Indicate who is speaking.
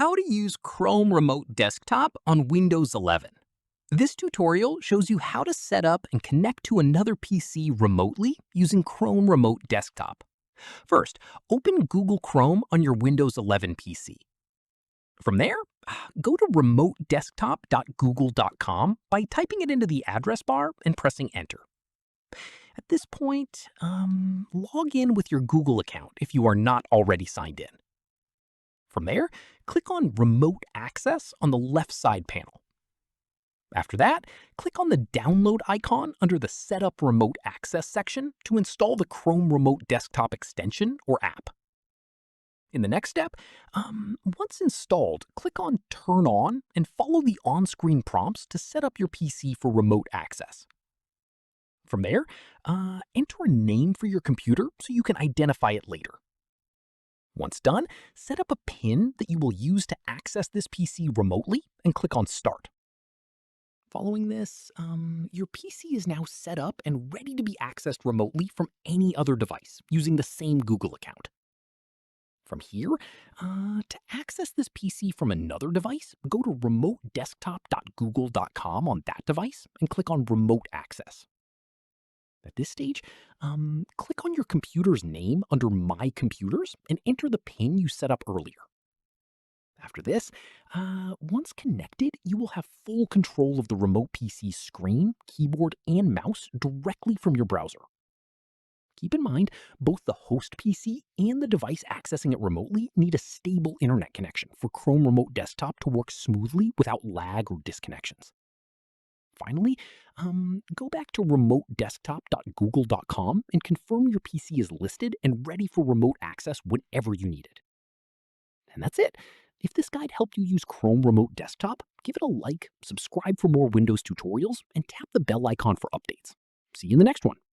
Speaker 1: How to use Chrome Remote Desktop on Windows 11. This tutorial shows you how to set up and connect to another PC remotely using Chrome Remote Desktop. First, open Google Chrome on your Windows 11 PC. From there, go to remotedesktop.google.com by typing it into the address bar and pressing enter. At this point, log in with your Google account if you are not already signed in. From there, click on Remote Access on the left side panel. After that, click on the download icon under the Setup Remote Access section to install the Chrome Remote Desktop extension or app. In the next step, once installed, click on Turn On and follow the on-screen prompts to set up your PC for remote access. From there, enter a name for your computer so you can identify it later. Once done, set up a PIN that you will use to access this PC remotely and click on Start. Following this, your PC is now set up and ready to be accessed remotely from any other device using the same Google account. From here, to access this PC from another device, go to remotedesktop.google.com on that device and click on Remote Access. At this stage, click on your computer's name under My Computers and enter the PIN you set up earlier. After this, once connected, you will have full control of the remote PC's screen, keyboard, and mouse directly from your browser. Keep in mind, both the host PC and the device accessing it remotely need a stable internet connection for Chrome Remote Desktop to work smoothly without lag or disconnections. Finally, go back to remotedesktop.google.com and confirm your PC is listed and ready for remote access whenever you need it. And that's it. If this guide helped you use Chrome Remote Desktop, give it a like, subscribe for more Windows tutorials, and tap the bell icon for updates. See you in the next one.